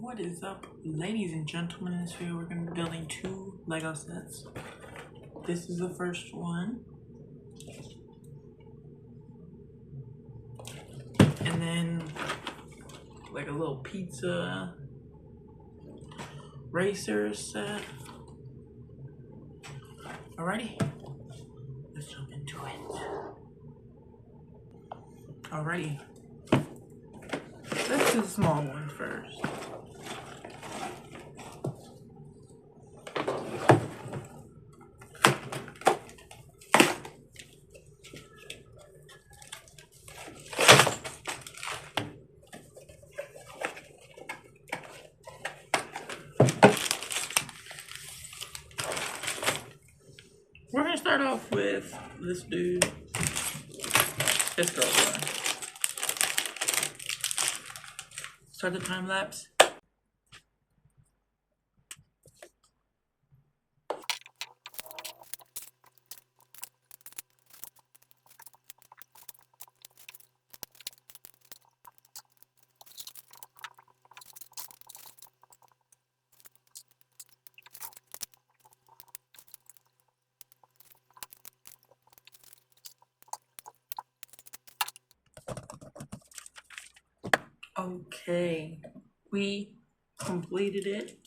What is up, ladies and gentlemen? In this video, we're going to be building 2 Lego sets. This is the first one. And then, like a little pizza racer set. Alrighty, let's jump into it. Alrighty, let's do the small one first. We're gonna start off with this dude. This girl's one. Start the time lapse. Okay, we completed it.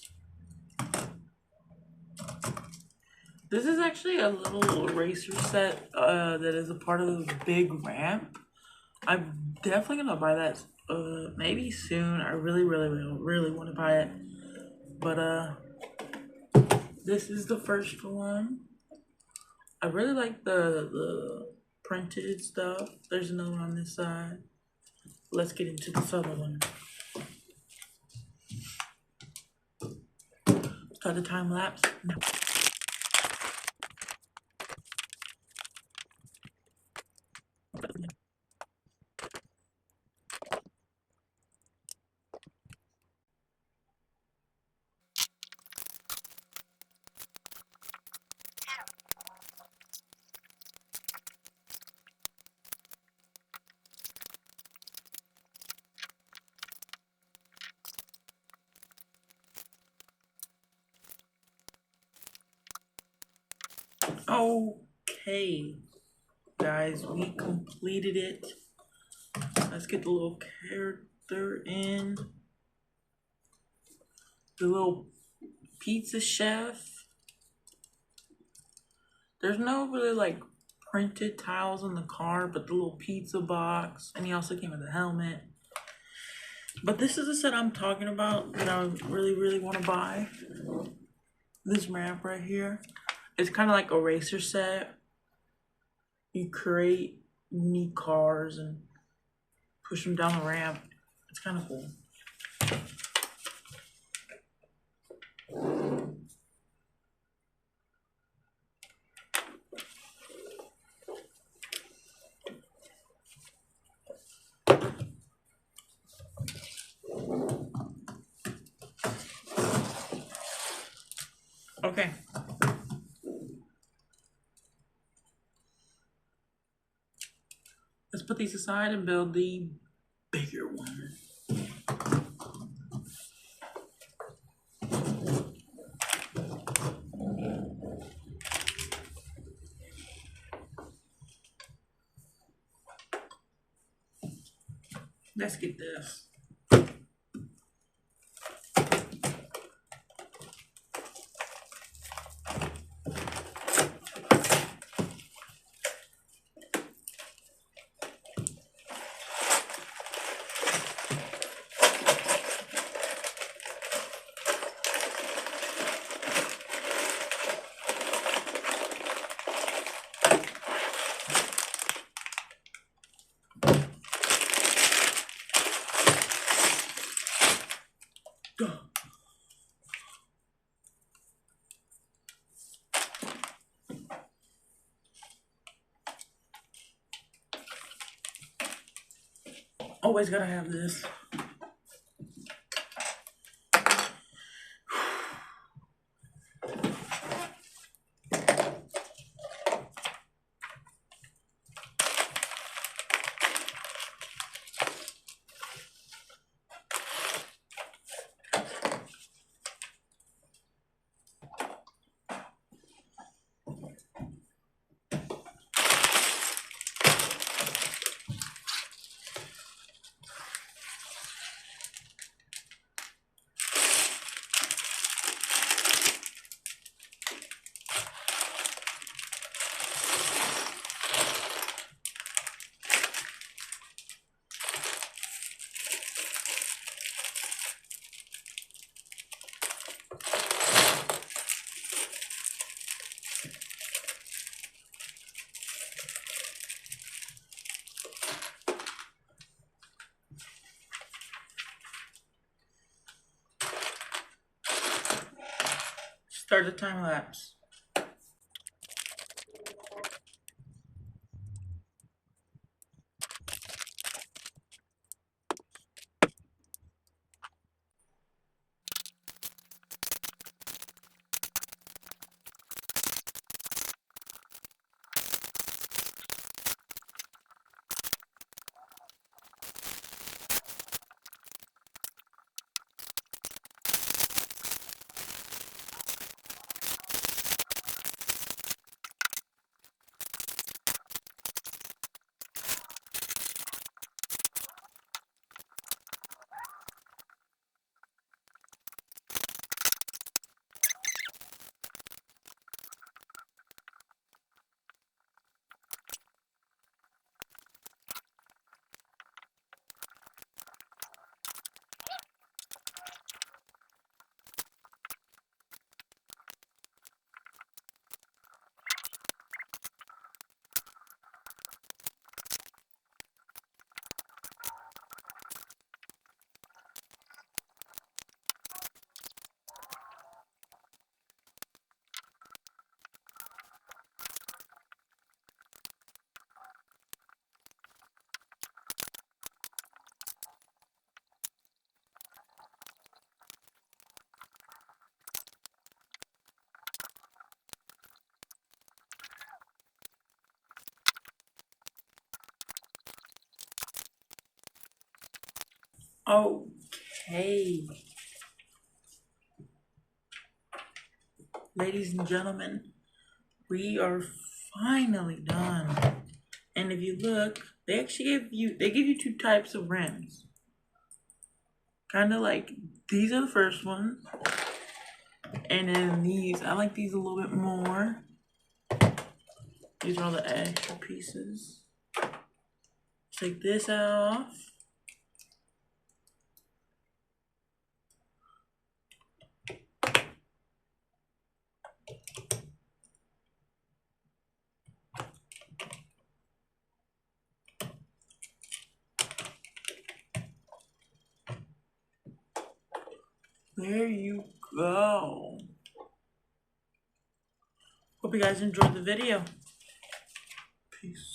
This is actually a little eraser set that is a part of the big ramp. I'm definitely gonna buy that maybe soon. I really want to buy it. But this is the first one. I really like the printed stuff. There's another one on this side. Let's get into this other one. Start the time lapse. No. Okay, guys, we completed it. Let's get the little character in. The little pizza chef. There's no really like printed tiles on the car, but the little pizza box, and he also came with a helmet. But this is the set I'm talking about that I really want to buy. This ramp right here. It's kind of like a racer set. You create neat cars and push them down the ramp. It's kind of cool. Okay. Let's put these aside and build the bigger one. Let's get this. Always gotta have this. Start the time lapse. Okay. Ladies and gentlemen, we are finally done. And if you look, they actually give you two types of rims. Kind of like these are the first ones, and then these. I like these a little bit more. These are all the extra pieces. Take this off. There you go. Hope you guys enjoyed the video. Peace.